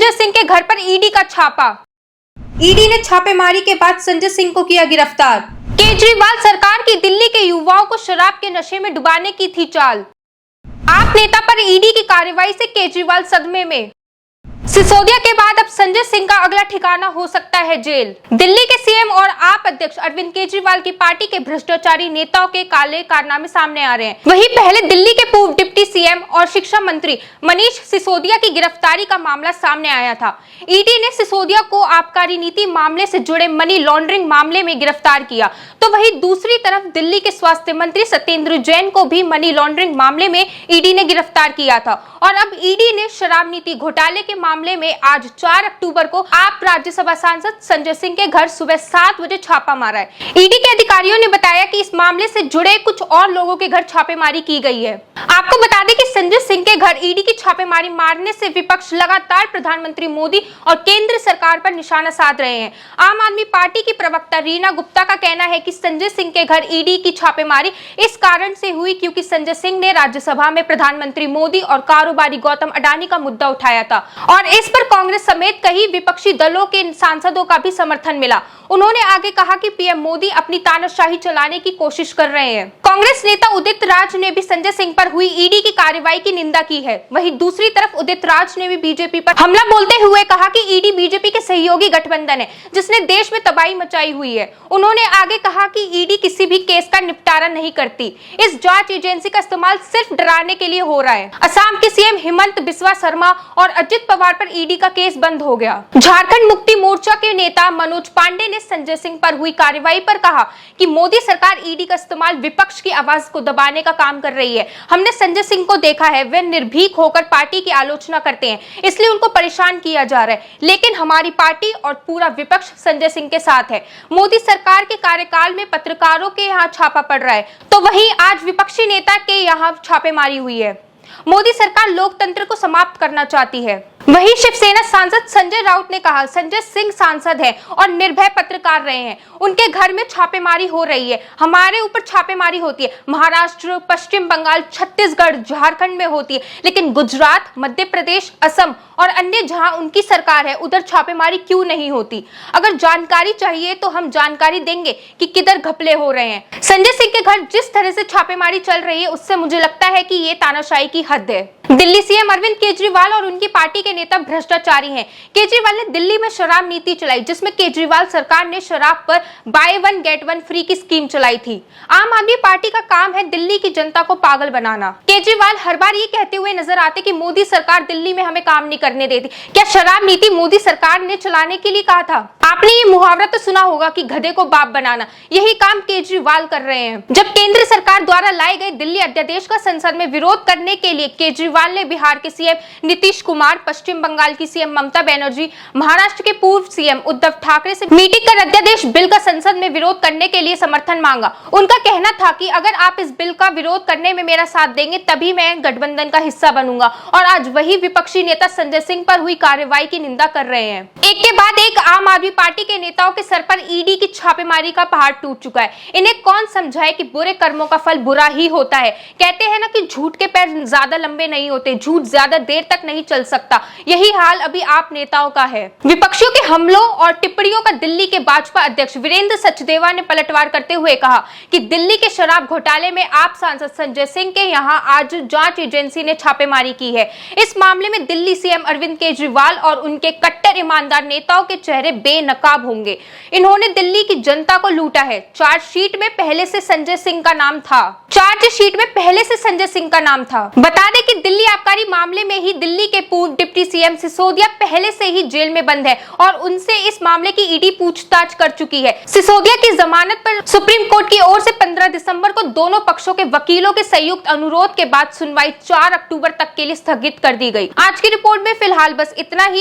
संजय सिंह के घर पर ईडी का छापा। ईडी ने छापेमारी के बाद संजय सिंह को किया गिरफ्तार। केजरीवाल सरकार की दिल्ली के युवाओं को शराब के नशे में डुबाने की थी चाल। आप नेता पर ईडी की कार्रवाई से केजरीवाल सदमे में। सिसोदिया के बाद अब संजय सिंह का अगला ठिकाना हो सकता है जेल। दिल्ली के सीएम और आप अध्यक्ष अरविंद केजरीवाल की पार्टी के भ्रष्टाचारी नेताओं के काले कारनामे सामने आ रहे हैं। वहीं पहले दिल्ली के पूर्व डिप्टी सीएम और शिक्षा मंत्री मनीष सिसोदिया की गिरफ्तारी का मामला सामने आया था। ईडी ने सिसोदिया को आबकारी नीति मामले से जुड़े मनी लॉन्ड्रिंग मामले में गिरफ्तार किया, तो वहीं दूसरी तरफ दिल्ली के स्वास्थ्य मंत्री सत्येंद्र जैन को भी मनी लॉन्ड्रिंग मामले में ईडी ने गिरफ्तार किया था। और अब ईडी ने शराब नीति घोटाले के मामले में आज 4 अक्टूबर को आप राज्यसभा सांसद संजय सिंह के घर सुबह 7 बजे छापा मारा है। ईडी के अधिकारियों ने बताया कि इस मामले से जुड़े कुछ और लोगों के घर छापेमारी की गई है। आपको बता दें कि संजय सिंह के घर ईडी की छापेमारी मारने से विपक्ष लगातार प्रधानमंत्री मोदी और केंद्र सरकार पर निशाना साध रहे हैं। आम आदमी पार्टी की प्रवक्ता रीना गुप्ता का कहना है कि संजय सिंह के घर ईडी की छापेमारी इस कारण से हुई क्योंकि संजय सिंह ने राज्यसभा में प्रधानमंत्री मोदी और कारोबारी गौतम अडानी का मुद्दा उठाया था और इस पर कांग्रेस समेत कई विपक्षी दलों के सांसदों का भी समर्थन मिला। उन्होंने आगे कहा कि पीएम मोदी अपनी तानाशाही चलाने की कोशिश कर रहे हैं। कांग्रेस नेता उदित राज ने भी संजय सिंह पर हुई ईडी की कार्रवाई की निंदा की है। वहीं दूसरी तरफ उदित राज ने भी बीजेपी पर हमला बोलते हुए कहा कि ईडी बीजेपी के सहयोगी गठबंधन है जिसने देश में तबाही मचाई हुई है। उन्होंने आगे कहा कि ईडी किसी भी केस का निपटारा नहीं करती, इस जांच एजेंसी का इस्तेमाल सिर्फ डराने के लिए हो रहा है। असम के सीएम हिमंत बिस्वा शर्मा और अजित पवार पर ईडी का केस बंद हो गया। झारखंड मुक्ति मोर्चा के नेता मनोज पांडे ने संजय सिंह पर हुई कार्रवाई पर कहा कि मोदी सरकार ईडी का इस्तेमाल विपक्ष की आवाज को दबाने का काम कर रही है। हमने संजय सिंह को देखा है, वे निर्भीक होकर पार्टी की आलोचना करते हैं, इसलिए उनको परेशान किया जा रहा है, लेकिन हमारी पार्टी और पूरा विपक्ष संजय सिंह के साथ है। मोदी सरकार के कार्यकाल में पत्रकारों के यहाँ छापा पड़ रहा है, तो वहीं आज विपक्षी नेता के यहाँ छापेमारी हुई है। मोदी सरकार लोकतंत्र को समाप्त करना चाहती है। वहीं शिवसेना सांसद संजय राउत ने कहा संजय सिंह सांसद हैं और निर्भय पत्रकार रहे हैं, उनके घर में छापेमारी हो रही है, हमारे ऊपर छापेमारी होती है, महाराष्ट्र, पश्चिम बंगाल, छत्तीसगढ़, झारखंड में होती है, लेकिन गुजरात, मध्य प्रदेश, असम और अन्य जहां उनकी सरकार है उधर छापेमारी क्यों नहीं होती? अगर जानकारी चाहिए तो हम जानकारी देंगे कि किधर घपले हो रहे हैं। संजय सिंह के घर जिस तरह से छापेमारी चल रही है उससे मुझे लगता है कि ये तानाशाही की हद है। दिल्ली सीएम अरविंद केजरीवाल और उनकी पार्टी के नेता भ्रष्टाचारी हैं। केजरीवाल ने दिल्ली में शराब नीति चलाई जिसमें केजरीवाल सरकार ने शराब पर by one get one free की स्कीम चलाई थी। आम आदमी पार्टी का काम है दिल्ली की जनता को पागल बनाना। केजरीवाल हर बार ये कहते हुए नजर आते कि मोदी सरकार दिल्ली में हमें काम नहीं करने देती। क्या शराब नीति मोदी सरकार ने चलाने के लिए कहा था? आपने ये मुहावरा तो सुना होगा कि गधे को बाप बनाना, यही काम केजरीवाल कर रहे हैं। जब केंद्र सरकार द्वारा लाए गए दिल्ली अध्यादेश का संसद में विरोध करने के लिए केजरीवाल ने बिहार के सीएम नीतीश कुमार, पश्चिम बंगाल की सीएम ममता बनर्जी, महाराष्ट्र के पूर्व सीएम उद्धव ठाकरे से मीटिंग कर अध्यादेश बिल का संसद में विरोध करने के लिए समर्थन मांगा। उनका कहना था कि अगर आप इस बिल का विरोध करने में मेरा साथ देंगे तभी मैं गठबंधन का हिस्सा बनूंगा। और आज वही विपक्षी नेता संजय सिंह पर हुई कार्रवाई की निंदा कर रहे हैं। एक के बाद एक आम आदमी पार्टी के नेताओं के सर पर ईडी की छापेमारी का पहाड़ टूट चुका है। इन्हें कौन समझाए कि बुरे कर्मों का फल बुरा ही होता है। कहते हैं ना कि झूठ के पैर ज्यादा लंबे नहीं होते, झूठ ज्यादा देर तक नहीं चल सकता। यही हाल अभी आप नेताओं का है। विपक्षियों के हमलों और टिप्पणियों का दिल्ली के भाजपा अध्यक्ष वीरेंद्र सचदेवा ने पलटवार करते हुए कहा कि दिल्ली के शराब घोटाले में आप सांसद संजय सिंह के यहां आज जांच एजेंसी ने छापेमारी की है। इस मामले में दिल्ली सीएम अरविंद केजरीवाल और उनके कट्टर ईमानदार नेताओं के चेहरे बेनकाब होंगे। इन्होंने दिल्ली की जनता को लूटा है। चार्जशीट में पहले से संजय सिंह का नाम था। बता दें कि दिल्ली आबकारी मामले में ही दिल्ली के पूर्व डिप्टी सीएम सिसोदिया पहले से ही जेल में बंद है और उनसे इस मामले की ईडी पूछताछ कर चुकी है। सिसोदिया की जमानत पर सुप्रीम कोर्ट की ओर से 15 दिसंबर को दोनों पक्षों के वकीलों के संयुक्त अनुरोध के बाद सुनवाई 4 अक्टूबर तक के लिए स्थगित कर दी गई। आज की रिपोर्ट में फिलहाल बस इतना ही।